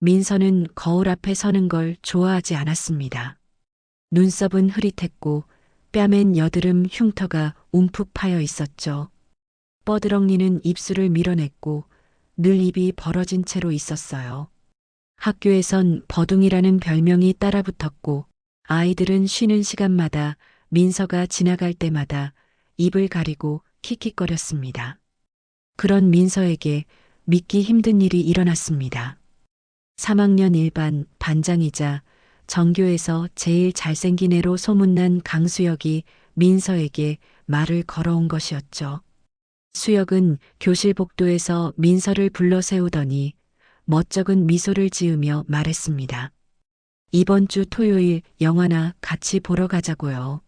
민서는 거울 앞에 서는 걸 좋아하지 않았습니다. 눈썹은 흐릿했고 뺨엔 여드름 흉터가 움푹 파여 있었죠. 뻐드렁니는 입술을 밀어냈고 늘 입이 벌어진 채로 있었어요. 학교에선 버둥이라는 별명이 따라붙었고 아이들은 쉬는 시간마다 민서가 지나갈 때마다 입을 가리고 킥킥거렸습니다. 그런 민서에게 믿기 힘든 일이 일어났습니다. 3학년 1반 반장이자 전교에서 제일 잘생긴 애로 소문난 강수혁이 민서에게 말을 걸어온 것이었죠. 수혁은 교실 복도에서 민서를 불러 세우더니 멋쩍은 미소를 지으며 말했습니다. 이번 주 토요일 영화나 같이 보러 가자고요.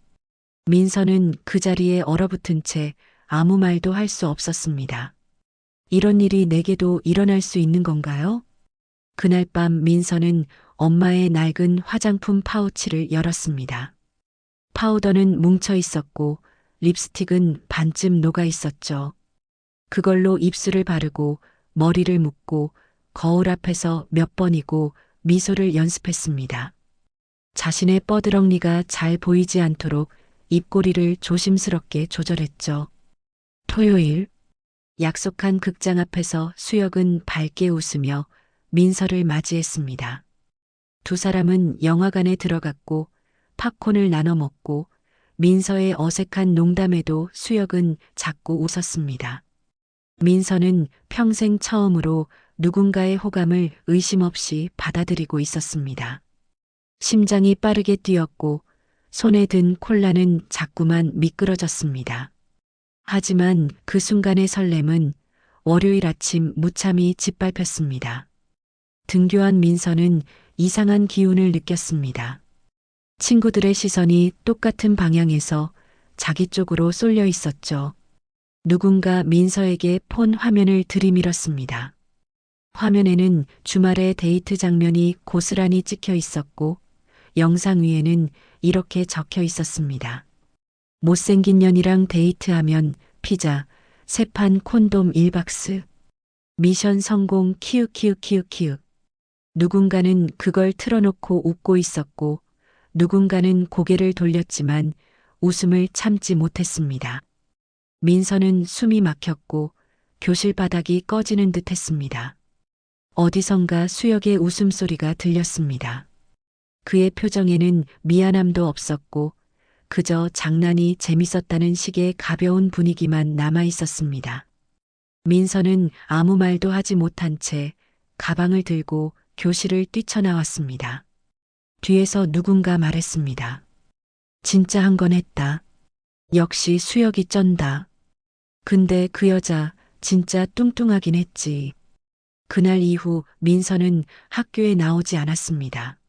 민서는 그 자리에 얼어붙은 채 아무 말도 할 수 없었습니다. 이런 일이 내게도 일어날 수 있는 건가요? 그날 밤 민서는 엄마의 낡은 화장품 파우치를 열었습니다. 파우더는 뭉쳐 있었고 립스틱은 반쯤 녹아 있었죠. 그걸로 입술을 바르고 머리를 묶고 거울 앞에서 몇 번이고 미소를 연습했습니다. 자신의 뻐드렁니가 잘 보이지 않도록 입꼬리를 조심스럽게 조절했죠. 토요일, 약속한 극장 앞에서 수혁은 밝게 웃으며 민서를 맞이했습니다. 두 사람은 영화관에 들어갔고 팝콘을 나눠 먹고 민서의 어색한 농담에도 수혁은 자꾸 웃었습니다. 민서는 평생 처음으로 누군가의 호감을 의심 없이 받아들이고 있었습니다. 심장이 빠르게 뛰었고 손에 든 콜라는 자꾸만 미끄러졌습니다. 하지만 그 순간의 설렘은 월요일 아침 무참히 짓밟혔습니다. 등교한 민서는 이상한 기운을 느꼈습니다. 친구들의 시선이 똑같은 방향에서 자기 쪽으로 쏠려 있었죠. 누군가 민서에게 폰 화면을 들이밀었습니다. 화면에는 주말의 데이트 장면이 고스란히 찍혀 있었고 영상 위에는 이렇게 적혀 있었습니다. 못생긴 년이랑 데이트하면 피자, 세 판 콘돔 1박스. 미션 성공 키읔키읔키읔키읔. 누군가는 그걸 틀어놓고 웃고 있었고 누군가는 고개를 돌렸지만 웃음을 참지 못했습니다. 민서는 숨이 막혔고 교실 바닥이 꺼지는 듯 했습니다. 어디선가 수혁의 웃음소리가 들렸습니다. 그의 표정에는 미안함도 없었고 그저 장난이 재밌었다는 식의 가벼운 분위기만 남아 있었습니다. 민서는 아무 말도 하지 못한 채 가방을 들고 교실을 뛰쳐나왔습니다. 뒤에서 누군가 말했습니다. 진짜 한 건 했다. 역시 수혁이 쩐다. 근데 그 여자 진짜 뚱뚱하긴 했지. 그날 이후 민서는 학교에 나오지 않았습니다.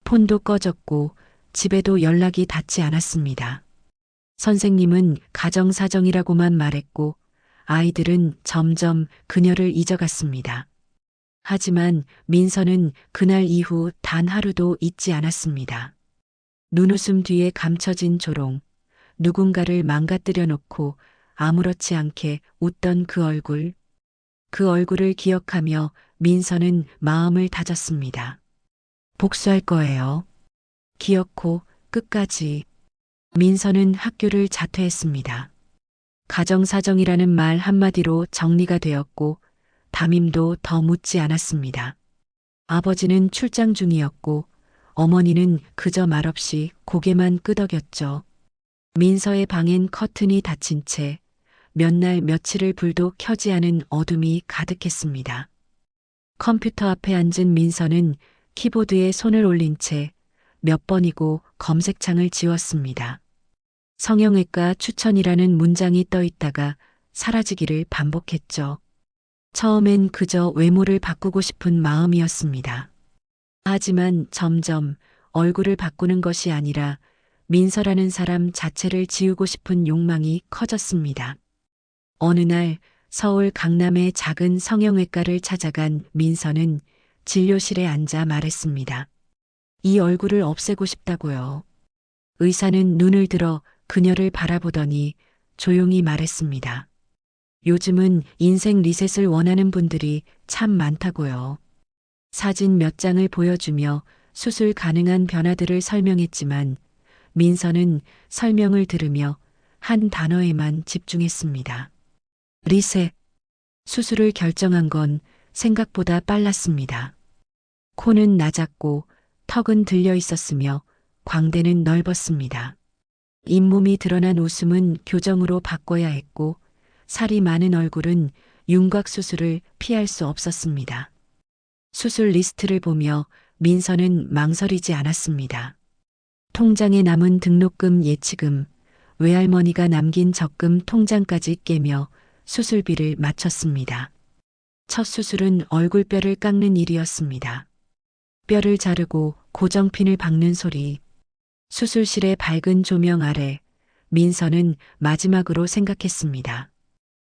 폰도 꺼졌고 집에도 연락이 닿지 않았습니다. 선생님은 가정사정이라고만 말했고 아이들은 점점 그녀를 잊어갔습니다. 하지만 민서는 그날 이후 단 하루도 잊지 않았습니다. 눈웃음 뒤에 감춰진 조롱, 누군가를 망가뜨려 놓고 아무렇지 않게 웃던 그 얼굴을 기억하며 민서는 마음을 다졌습니다. 복수할 거예요. 기어코 끝까지. 민서는 학교를 자퇴했습니다. 가정사정이라는 말 한마디로 정리가 되었고 담임도 더 묻지 않았습니다. 아버지는 출장 중이었고 어머니는 그저 말없이 고개만 끄덕였죠. 민서의 방엔 커튼이 닫힌 채 몇 날 며칠을 불도 켜지 않은 어둠이 가득했습니다. 컴퓨터 앞에 앉은 민서는 키보드에 손을 올린 채 몇 번이고 검색창을 지웠습니다. 성형외과 추천이라는 문장이 떠 있다가 사라지기를 반복했죠. 처음엔 그저 외모를 바꾸고 싶은 마음이었습니다. 하지만 점점 얼굴을 바꾸는 것이 아니라 민서라는 사람 자체를 지우고 싶은 욕망이 커졌습니다. 어느 날 서울 강남의 작은 성형외과를 찾아간 민서는 진료실에 앉아 말했습니다. 이 얼굴을 없애고 싶다고요. 의사는 눈을 들어 그녀를 바라보더니 조용히 말했습니다. 요즘은 인생 리셋을 원하는 분들이 참 많다고요. 사진 몇 장을 보여주며 수술 가능한 변화들을 설명했지만 민서는 설명을 들으며 한 단어에만 집중했습니다. 리셋. 수술을 결정한 건 생각보다 빨랐습니다. 코는 낮았고 턱은 들려 있었으며 광대는 넓었습니다. 잇몸이 드러난 웃음은 교정으로 바꿔야 했고 살이 많은 얼굴은 윤곽 수술을 피할 수 없었습니다. 수술 리스트를 보며 민서는 망설이지 않았습니다. 통장에 남은 등록금 예치금, 외할머니가 남긴 적금 통장까지 깨며 수술비를 마쳤습니다. 첫 수술은 얼굴뼈를 깎는 일이었습니다. 뼈를 자르고 고정핀을 박는 소리. 수술실의 밝은 조명 아래 민서는 마지막으로 생각했습니다.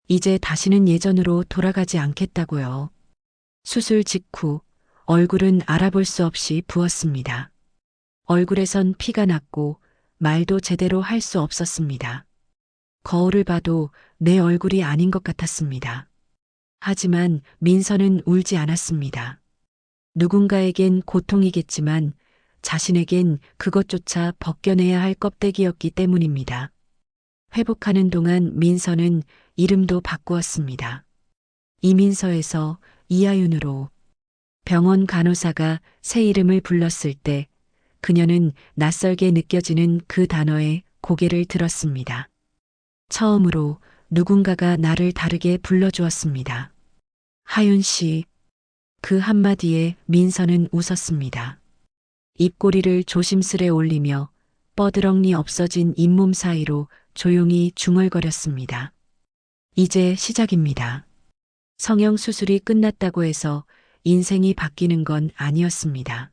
이제 다시는 예전으로 돌아가지 않겠다고요. 수술 직후 얼굴은 알아볼 수 없이 부었습니다. 얼굴에선 피가 났고 말도 제대로 할 수 없었습니다. 거울을 봐도 내 얼굴이 아닌 것 같았습니다. 하지만 민서는 울지 않았습니다. 누군가에겐 고통이겠지만 자신에겐 그것조차 벗겨내야 할 껍데기였기 때문입니다. 회복하는 동안 민서는 이름도 바꾸었습니다. 이민서에서 이하윤으로. 병원 간호사가 새 이름을 불렀을 때 그녀는 낯설게 느껴지는 그 단어에 고개를 들었습니다. 처음으로 누군가가 나를 다르게 불러주었습니다. 하윤 씨. 그 한마디에 민서는 웃었습니다. 입꼬리를 조심스레 올리며 뻐드렁니 없어진 잇몸 사이로 조용히 중얼거렸습니다. 이제 시작입니다. 성형 수술이 끝났다고 해서 인생이 바뀌는 건 아니었습니다.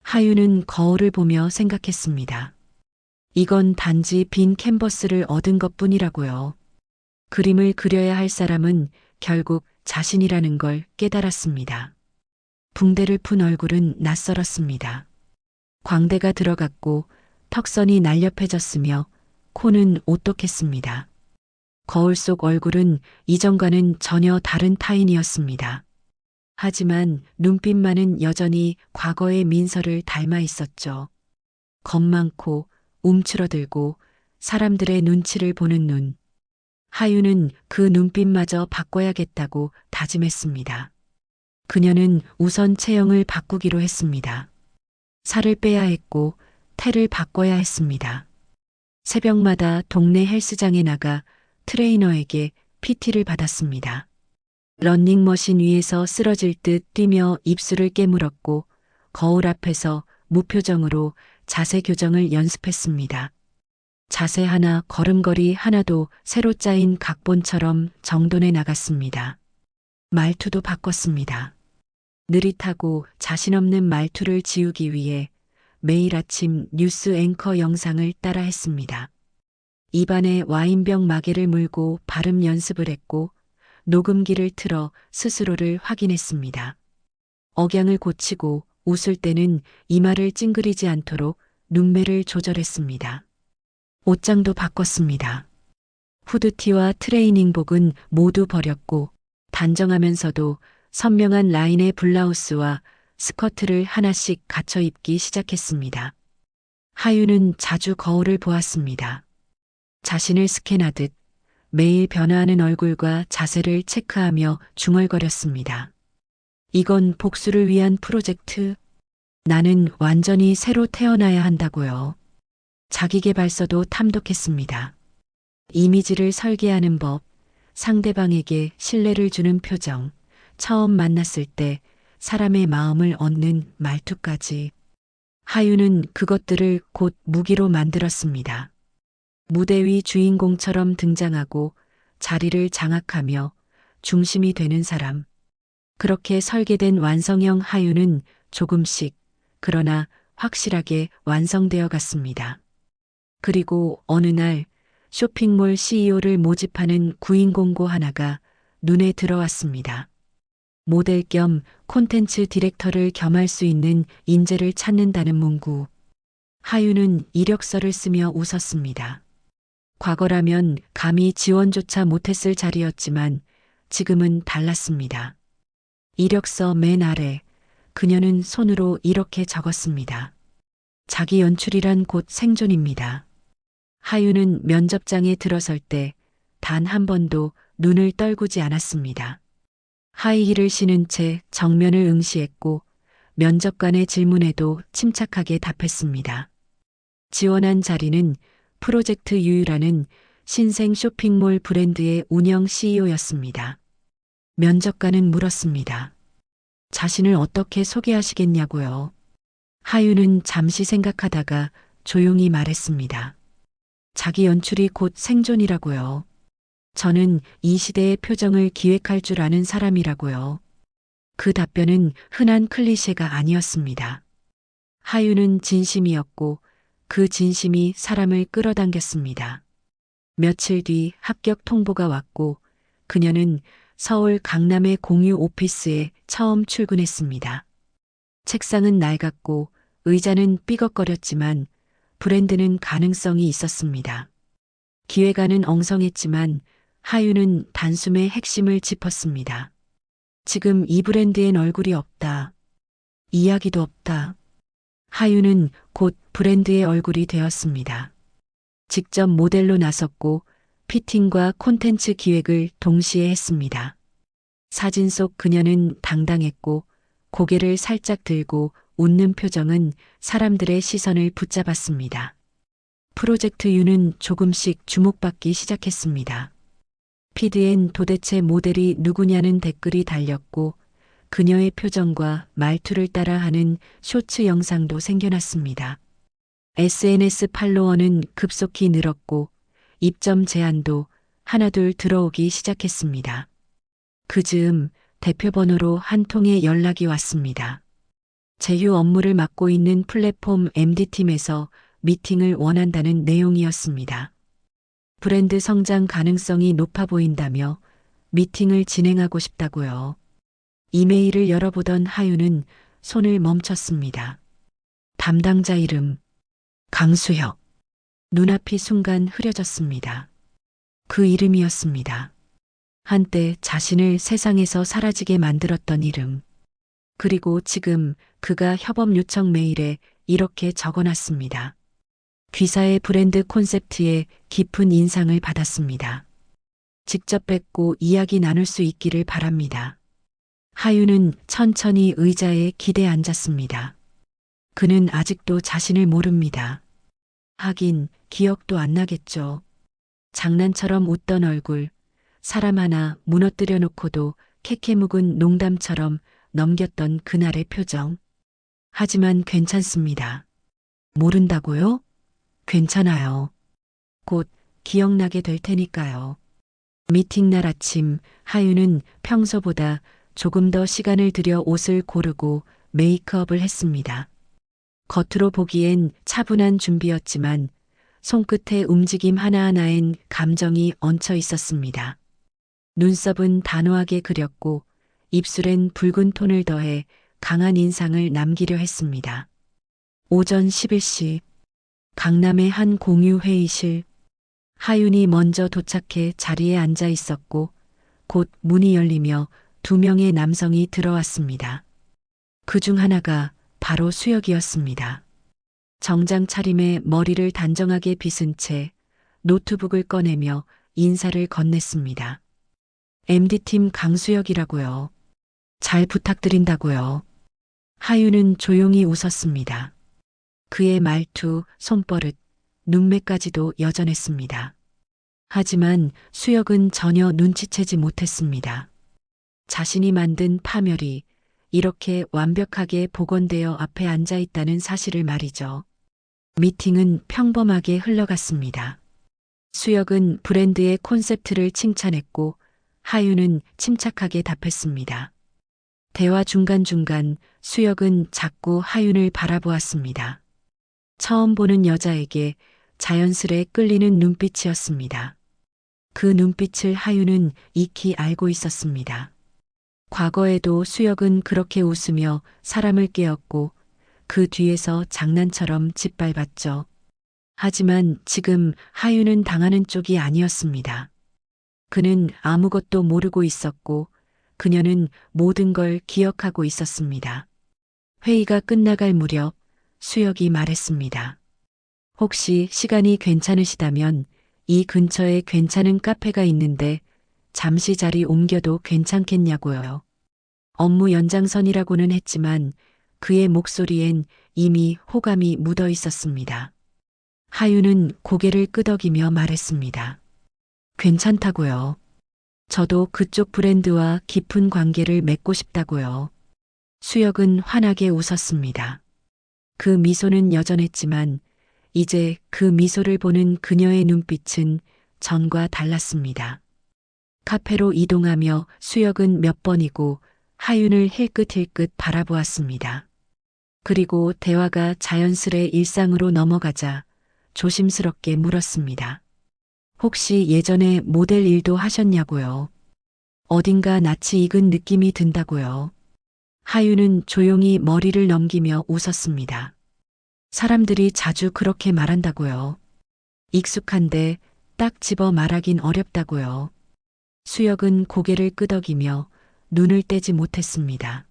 하윤은 거울을 보며 생각했습니다. 이건 단지 빈 캔버스를 얻은 것뿐이라고요. 그림을 그려야 할 사람은 결국 자신이라는 걸 깨달았습니다. 붕대를 푼 얼굴은 낯설었습니다. 광대가 들어갔고 턱선이 날렵해졌으며 코는 오똑했습니다. 거울 속 얼굴은 이전과는 전혀 다른 타인이었습니다. 하지만 눈빛만은 여전히 과거의 민서를 닮아 있었죠. 겁 많고 움츠러들고 사람들의 눈치를 보는 눈. 하윤은 그 눈빛마저 바꿔야겠다고 다짐했습니다. 그녀는 우선 체형을 바꾸기로 했습니다. 살을 빼야 했고 태를 바꿔야 했습니다. 새벽마다 동네 헬스장에 나가 트레이너에게 PT를 받았습니다. 러닝머신 위에서 쓰러질 듯 뛰며 입술을 깨물었고 거울 앞에서 무표정으로 자세 교정을 연습했습니다. 자세 하나, 걸음걸이 하나도 새로 짜인 각본처럼 정돈해 나갔습니다. 말투도 바꿨습니다. 느릿하고 자신 없는 말투를 지우기 위해 매일 아침 뉴스 앵커 영상을 따라 했습니다. 입안에 와인병 마개를 물고 발음 연습을 했고 녹음기를 틀어 스스로를 확인했습니다. 억양을 고치고 웃을 때는 이마를 찡그리지 않도록 눈매를 조절했습니다. 옷장도 바꿨습니다. 후드티와 트레이닝복은 모두 버렸고 단정하면서도 선명한 라인의 블라우스와 스커트를 하나씩 갖춰 입기 시작했습니다. 하윤은 자주 거울을 보았습니다. 자신을 스캔하듯 매일 변화하는 얼굴과 자세를 체크하며 중얼거렸습니다. 이건 복수를 위한 프로젝트. 나는 완전히 새로 태어나야 한다고요. 자기계발서도 탐독했습니다. 이미지를 설계하는 법, 상대방에게 신뢰를 주는 표정, 처음 만났을 때 사람의 마음을 얻는 말투까지. 하윤은 그것들을 곧 무기로 만들었습니다. 무대 위 주인공처럼 등장하고 자리를 장악하며 중심이 되는 사람. 그렇게 설계된 완성형 하윤은 조금씩, 그러나 확실하게 완성되어 갔습니다. 그리고 어느 날 쇼핑몰 CEO를 모집하는 구인 공고 하나가 눈에 들어왔습니다. 모델 겸 콘텐츠 디렉터를 겸할 수 있는 인재를 찾는다는 문구. 하윤은 이력서를 쓰며 웃었습니다. 과거라면 감히 지원조차 못했을 자리였지만 지금은 달랐습니다. 이력서 맨 아래 그녀는 손으로 이렇게 적었습니다. 자기 연출이란 곧 생존입니다. 하윤은 면접장에 들어설 때 단 한 번도 눈을 떨구지 않았습니다. 하이힐을 신은 채 정면을 응시했고 면접관의 질문에도 침착하게 답했습니다. 지원한 자리는 프로젝트 유유라는 신생 쇼핑몰 브랜드의 운영 CEO였습니다. 면접관은 물었습니다. 자신을 어떻게 소개하시겠냐고요. 하윤은 잠시 생각하다가 조용히 말했습니다. 자기 연출이 곧 생존이라고요. 저는 이 시대의 표정을 기획할 줄 아는 사람이라고요. 그 답변은 흔한 클리셰가 아니었습니다. 하윤은 진심이었고 그 진심이 사람을 끌어당겼습니다. 며칠 뒤 합격 통보가 왔고 그녀는 서울 강남의 공유 오피스에 처음 출근했습니다. 책상은 낡았고 의자는 삐걱거렸지만 브랜드는 가능성이 있었습니다. 기획안은 엉성했지만 하윤은 단숨에 핵심을 짚었습니다. 지금 이 브랜드엔 얼굴이 없다. 이야기도 없다. 하윤은 곧 브랜드의 얼굴이 되었습니다. 직접 모델로 나섰고 피팅과 콘텐츠 기획을 동시에 했습니다. 사진 속 그녀는 당당했고 고개를 살짝 들고 웃는 표정은 사람들의 시선을 붙잡았습니다. 프로젝트 U는 조금씩 주목받기 시작했습니다. 피드엔 도대체 모델이 누구냐는 댓글이 달렸고 그녀의 표정과 말투를 따라하는 쇼츠 영상도 생겨났습니다. SNS 팔로워는 급속히 늘었고 입점 제안도 하나둘 들어오기 시작했습니다. 그 즈음 대표 번호로 한 통의 연락이 왔습니다. 제휴 업무를 맡고 있는 플랫폼 MD팀에서 미팅을 원한다는 내용이었습니다. 브랜드 성장 가능성이 높아 보인다며 미팅을 진행하고 싶다고요. 이메일을 열어보던 하윤은 손을 멈췄습니다. 담당자 이름 강수혁. 눈앞이 순간 흐려졌습니다. 그 이름이었습니다. 한때 자신을 세상에서 사라지게 만들었던 이름. 그리고 지금 그가 협업 요청 메일에 이렇게 적어놨습니다. 귀사의 브랜드 콘셉트에 깊은 인상을 받았습니다. 직접 뵙고 이야기 나눌 수 있기를 바랍니다. 하윤은 천천히 의자에 기대 앉았습니다. 그는 아직도 자신을 모릅니다. 하긴 기억도 안 나겠죠. 장난처럼 웃던 얼굴, 사람 하나 무너뜨려 놓고도 캐캐 묵은 농담처럼 넘겼던 그날의 표정. 하지만 괜찮습니다. 모른다고요? 괜찮아요. 곧 기억나게 될 테니까요. 미팅 날 아침 하윤은 평소보다 조금 더 시간을 들여 옷을 고르고 메이크업을 했습니다. 겉으로 보기엔 차분한 준비였지만 손끝의 움직임 하나하나엔 감정이 얹혀 있었습니다. 눈썹은 단호하게 그렸고 입술엔 붉은 톤을 더해 강한 인상을 남기려 했습니다. 오전 11시 강남의 한 공유 회의실. 하윤이 먼저 도착해 자리에 앉아 있었고 곧 문이 열리며 두 명의 남성이 들어왔습니다. 그 중 하나가 바로 수혁이었습니다. 정장 차림에 머리를 단정하게 빗은 채 노트북을 꺼내며 인사를 건넸습니다. MD팀 강수혁이라고요. 잘 부탁드린다고요. 하윤은 조용히 웃었습니다. 그의 말투, 손버릇, 눈매까지도 여전했습니다. 하지만 수혁은 전혀 눈치채지 못했습니다. 자신이 만든 파멸이 이렇게 완벽하게 복원되어 앞에 앉아 있다는 사실을 말이죠. 미팅은 평범하게 흘러갔습니다. 수혁은 브랜드의 콘셉트를 칭찬했고 하윤은 침착하게 답했습니다. 대화 중간중간 수혁은 자꾸 하윤을 바라보았습니다. 처음 보는 여자에게 자연스레 끌리는 눈빛이었습니다. 그 눈빛을 하윤은 익히 알고 있었습니다. 과거에도 수혁은 그렇게 웃으며 사람을 깨웠고 그 뒤에서 장난처럼 짓밟았죠. 하지만 지금 하윤은 당하는 쪽이 아니었습니다. 그는 아무것도 모르고 있었고 그녀는 모든 걸 기억하고 있었습니다. 회의가 끝나갈 무렵 수혁이 말했습니다. 혹시 시간이 괜찮으시다면 이 근처에 괜찮은 카페가 있는데 잠시 자리 옮겨도 괜찮겠냐고요. 업무 연장선이라고는 했지만 그의 목소리엔 이미 호감이 묻어 있었습니다. 하윤은 고개를 끄덕이며 말했습니다. 괜찮다고요. 저도 그쪽 브랜드와 깊은 관계를 맺고 싶다고요. 수혁은 환하게 웃었습니다. 그 미소는 여전했지만 이제 그 미소를 보는 그녀의 눈빛은 전과 달랐습니다. 카페로 이동하며 수혁은 몇 번이고 하윤을 힐끗힐끗 바라보았습니다. 그리고 대화가 자연스레 일상으로 넘어가자 조심스럽게 물었습니다. 혹시 예전에 모델 일도 하셨냐고요? 어딘가 낯이 익은 느낌이 든다고요. 하윤은 조용히 머리를 넘기며 웃었습니다. 사람들이 자주 그렇게 말한다고요. 익숙한데 딱 집어 말하긴 어렵다고요. 수혁은 고개를 끄덕이며 눈을 떼지 못했습니다.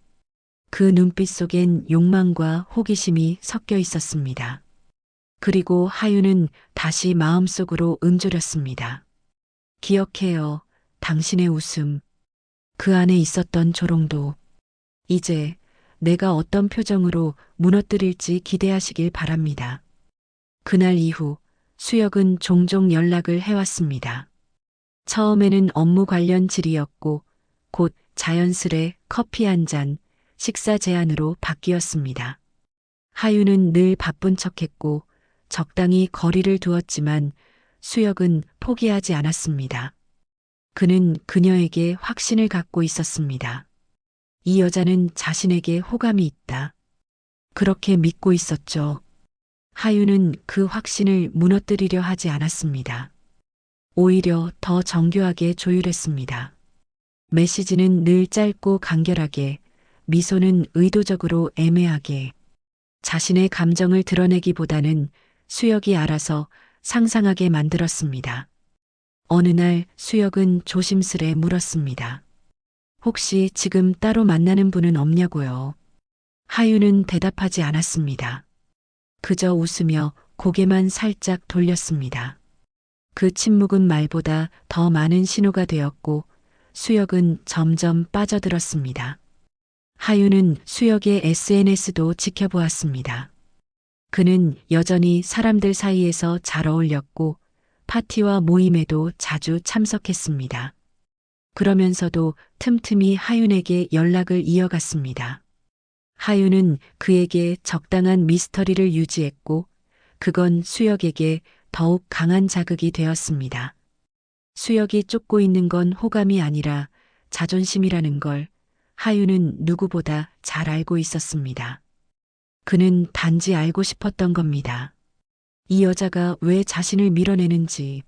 그 눈빛 속엔 욕망과 호기심이 섞여 있었습니다. 그리고 하윤은 다시 마음속으로 음조렸습니다. 기억해요. 당신의 웃음. 그 안에 있었던 조롱도. 이제 내가 어떤 표정으로 무너뜨릴지 기대하시길 바랍니다. 그날 이후 수혁은 종종 연락을 해왔습니다. 처음에는 업무 관련 질의였고 곧 자연스레 커피 한 잔, 식사 제안으로 바뀌었습니다. 하윤은 늘 바쁜 척했고 적당히 거리를 두었지만 수혁은 포기하지 않았습니다. 그는 그녀에게 확신을 갖고 있었습니다. 이 여자는 자신에게 호감이 있다. 그렇게 믿고 있었죠. 하윤은 그 확신을 무너뜨리려 하지 않았습니다. 오히려 더 정교하게 조율했습니다. 메시지는 늘 짧고 간결하게, 미소는 의도적으로 애매하게, 자신의 감정을 드러내기보다는 수혁이 알아서 상상하게 만들었습니다. 어느 날 수혁은 조심스레 물었습니다. 혹시 지금 따로 만나는 분은 없냐고요? 하윤은 대답하지 않았습니다. 그저 웃으며 고개만 살짝 돌렸습니다. 그 침묵은 말보다 더 많은 신호가 되었고 수혁은 점점 빠져들었습니다. 하윤은 수혁의 SNS도 지켜보았습니다. 그는 여전히 사람들 사이에서 잘 어울렸고 파티와 모임에도 자주 참석했습니다. 그러면서도 틈틈이 하윤에게 연락을 이어갔습니다. 하윤은 그에게 적당한 미스터리를 유지했고 그건 수혁에게 더욱 강한 자극이 되었습니다. 수혁이 쫓고 있는 건 호감이 아니라 자존심이라는 걸 하윤은 누구보다 잘 알고 있었습니다. 그는 단지 알고 싶었던 겁니다. 이 여자가 왜 자신을 밀어내는지,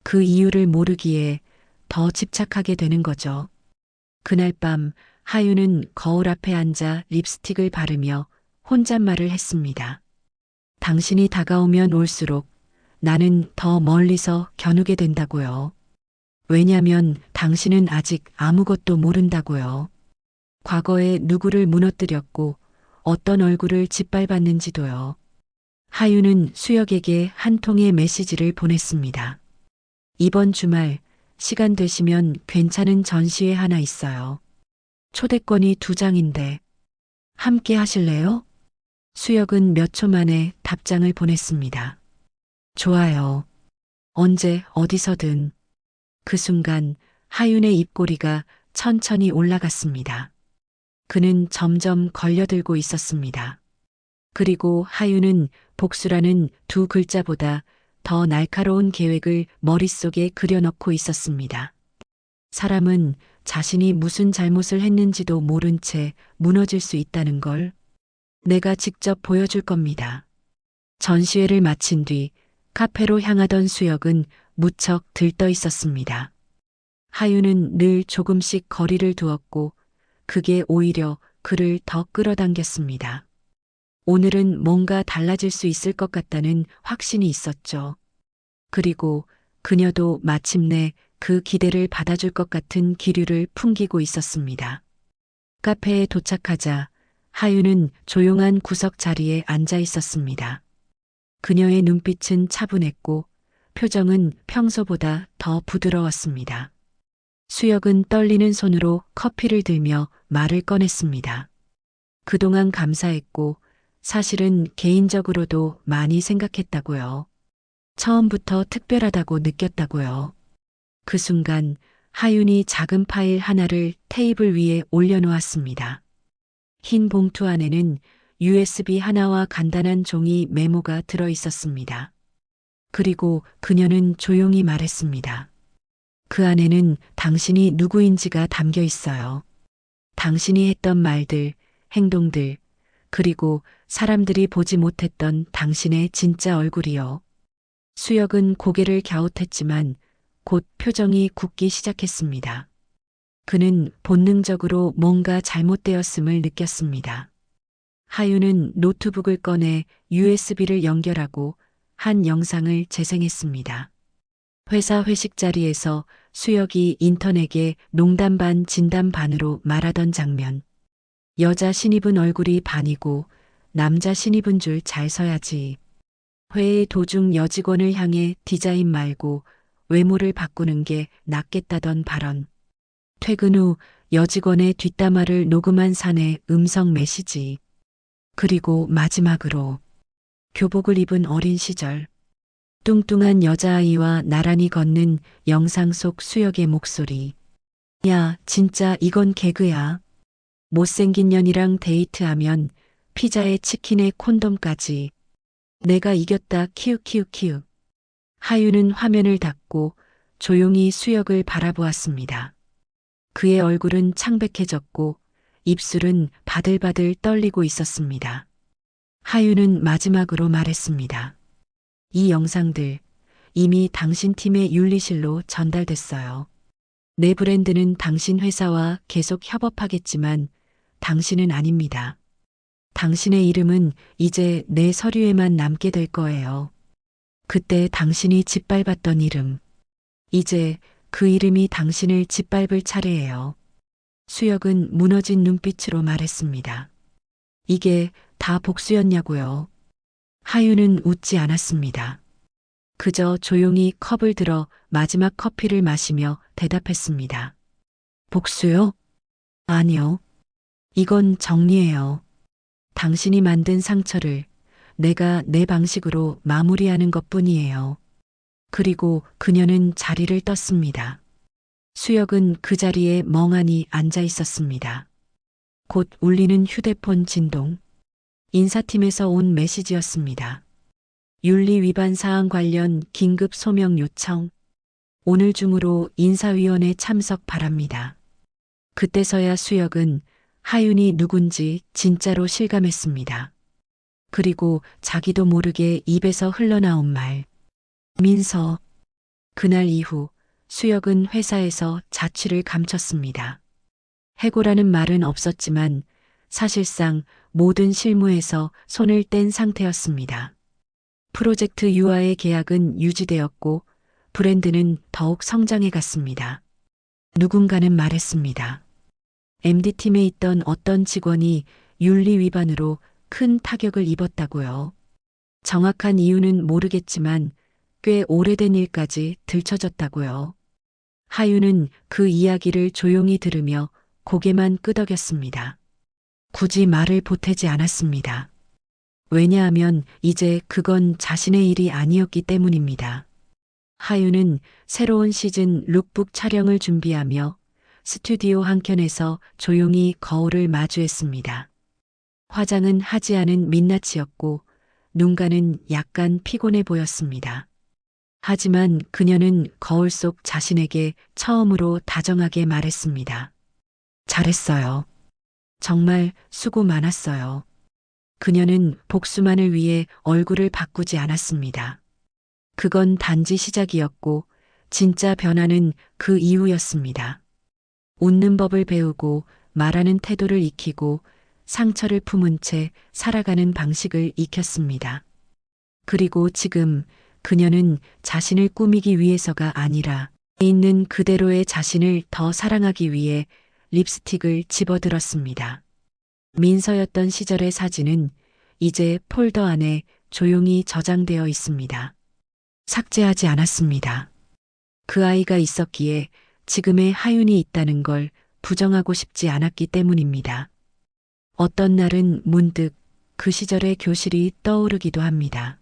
그 이유를 모르기에 더 집착하게 되는 거죠. 그날 밤 하윤은 거울 앞에 앉아 립스틱을 바르며 혼잣말을 했습니다. 당신이 다가오면 올수록 나는 더 멀리서 겨누게 된다고요. 왜냐면 당신은 아직 아무것도 모른다고요. 과거에 누구를 무너뜨렸고 어떤 얼굴을 짓밟았는지도요. 하윤은 수혁에게 한 통의 메시지를 보냈습니다. 이번 주말 시간 되시면 괜찮은 전시회 하나 있어요. 초대권이 2장인데 함께 하실래요? 수혁은 몇 초 만에 답장을 보냈습니다. 좋아요. 언제 어디서든. 그 순간 하윤의 입꼬리가 천천히 올라갔습니다. 그는 점점 걸려들고 있었습니다. 그리고 하윤은 복수라는 2글자보다 더 날카로운 계획을 머릿속에 그려넣고 있었습니다. 사람은 자신이 무슨 잘못을 했는지도 모른 채 무너질 수 있다는 걸 내가 직접 보여줄 겁니다. 전시회를 마친 뒤 카페로 향하던 수혁은 무척 들떠 있었습니다. 하윤은 늘 조금씩 거리를 두었고 그게 오히려 그를 더 끌어당겼습니다. 오늘은 뭔가 달라질 수 있을 것 같다는 확신이 있었죠. 그리고 그녀도 마침내 그 기대를 받아줄 것 같은 기류를 풍기고 있었습니다. 카페에 도착하자 하윤은 조용한 구석 자리에 앉아 있었습니다. 그녀의 눈빛은 차분했고 표정은 평소보다 더 부드러웠습니다. 수혁은 떨리는 손으로 커피를 들며 말을 꺼냈습니다. 그동안 감사했고 사실은 개인적으로도 많이 생각했다고요. 처음부터 특별하다고 느꼈다고요. 그 순간 하윤이 작은 파일 하나를 테이블 위에 올려놓았습니다. 흰 봉투 안에는 USB 하나와 간단한 종이 메모가 들어 있었습니다. 그리고 그녀는 조용히 말했습니다. 그 안에는 당신이 누구인지가 담겨 있어요. 당신이 했던 말들, 행동들, 그리고 사람들이 보지 못했던 당신의 진짜 얼굴이요. 수혁은 고개를 갸웃했지만 곧 표정이 굳기 시작했습니다. 그는 본능적으로 뭔가 잘못되었음을 느꼈습니다. 하윤은 노트북을 꺼내 USB를 연결하고 한 영상을 재생했습니다. 회사 회식 자리에서 수혁이 인턴에게 농담 반 진담 반으로 말하던 장면. 여자 신입은 얼굴이 반이고 남자 신입은 줄 잘 서야지. 회의 도중 여직원을 향해 디자인 말고 외모를 바꾸는 게 낫겠다던 발언. 퇴근 후 여직원의 뒷담화를 녹음한 사내 음성 메시지. 그리고 마지막으로 교복을 입은 어린 시절. 뚱뚱한 여자아이와 나란히 걷는 영상 속 수혁의 목소리. 야, 진짜 이건 개그야. 못생긴 년이랑 데이트하면 피자에 치킨에 콘돔까지. 내가 이겼다 키읔키읔키읔. 하윤은 화면을 닫고 조용히 수혁을 바라보았습니다. 그의 얼굴은 창백해졌고 입술은 바들바들 떨리고 있었습니다. 하윤은 마지막으로 말했습니다. 이 영상들 이미 당신 팀의 윤리실로 전달됐어요. 내 브랜드는 당신 회사와 계속 협업하겠지만 당신은 아닙니다. 당신의 이름은 이제 내 서류에만 남게 될 거예요. 그때 당신이 짓밟았던 이름. 이제 그 이름이 당신을 짓밟을 차례예요. 수혁은 무너진 눈빛으로 말했습니다. 이게 다 복수였냐고요. 하윤은 웃지 않았습니다. 그저 조용히 컵을 들어 마지막 커피를 마시며 대답했습니다. 복수요? 아니요. 이건 정리예요. 당신이 만든 상처를 내가 내 방식으로 마무리하는 것뿐이에요. 그리고 그녀는 자리를 떴습니다. 수혁은 그 자리에 멍하니 앉아 있었습니다. 곧 울리는 휴대폰 진동. 인사팀에서 온 메시지였습니다. 윤리 위반 사항 관련 긴급 소명 요청. 오늘 중으로 인사위원회 참석 바랍니다. 그때서야 수혁은 하윤이 누군지 진짜로 실감했습니다. 그리고 자기도 모르게 입에서 흘러나온 말. 민서. 그날 이후 수혁은 회사에서 자취를 감췄습니다. 해고라는 말은 없었지만 사실상 모든 실무에서 손을 뗀 상태였습니다. 프로젝트 유아의 계약은 유지되었고 브랜드는 더욱 성장해 갔습니다. 누군가는 말했습니다. MD팀에 있던 어떤 직원이 윤리 위반으로 큰 타격을 입었다고요. 정확한 이유는 모르겠지만 꽤 오래된 일까지 들춰졌다고요. 하윤은 그 이야기를 조용히 들으며 고개만 끄덕였습니다. 굳이 말을 보태지 않았습니다. 왜냐하면 이제 그건 자신의 일이 아니었기 때문입니다. 하윤은 새로운 시즌 룩북 촬영을 준비하며 스튜디오 한켠에서 조용히 거울을 마주했습니다. 화장은 하지 않은 민낯이었고 눈가는 약간 피곤해 보였습니다. 하지만 그녀는 거울 속 자신에게 처음으로 다정하게 말했습니다. 잘했어요. 정말 수고 많았어요. 그녀는 복수만을 위해 얼굴을 바꾸지 않았습니다. 그건 단지 시작이었고 진짜 변화는 그 이후였습니다. 웃는 법을 배우고 말하는 태도를 익히고 상처를 품은 채 살아가는 방식을 익혔습니다. 그리고 지금 그녀는 자신을 꾸미기 위해서가 아니라 있는 그대로의 자신을 더 사랑하기 위해 립스틱을 집어들었습니다. 민서였던 시절의 사진은 이제 폴더 안에 조용히 저장되어 있습니다. 삭제하지 않았습니다. 그 아이가 있었기에 지금의 하윤이 있다는 걸 부정하고 싶지 않았기 때문입니다. 어떤 날은 문득 그 시절의 교실이 떠오르기도 합니다.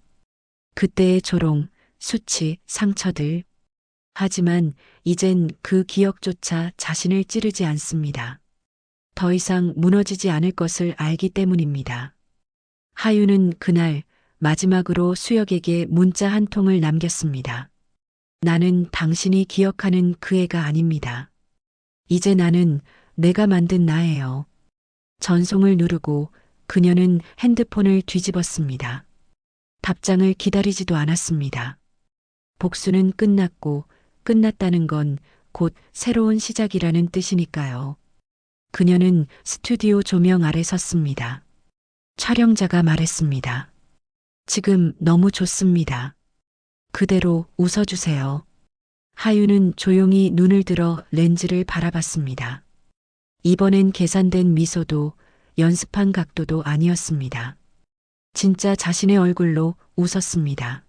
그때의 조롱, 수치, 상처들. 하지만 이젠 그 기억조차 자신을 찌르지 않습니다. 더 이상 무너지지 않을 것을 알기 때문입니다. 하윤은 그날 마지막으로 수혁에게 문자 한 통을 남겼습니다. 나는 당신이 기억하는 그 애가 아닙니다. 이제 나는 내가 만든 나예요. 전송을 누르고 그녀는 핸드폰을 뒤집었습니다. 답장을 기다리지도 않았습니다. 복수는 끝났고 끝났다는 건 곧 새로운 시작이라는 뜻이니까요. 그녀는 스튜디오 조명 아래 섰습니다. 촬영자가 말했습니다. 지금 너무 좋습니다. 그대로 웃어주세요. 하윤은 조용히 눈을 들어 렌즈를 바라봤습니다. 이번엔 계산된 미소도 연습한 각도도 아니었습니다. 진짜 자신의 얼굴로 웃었습니다.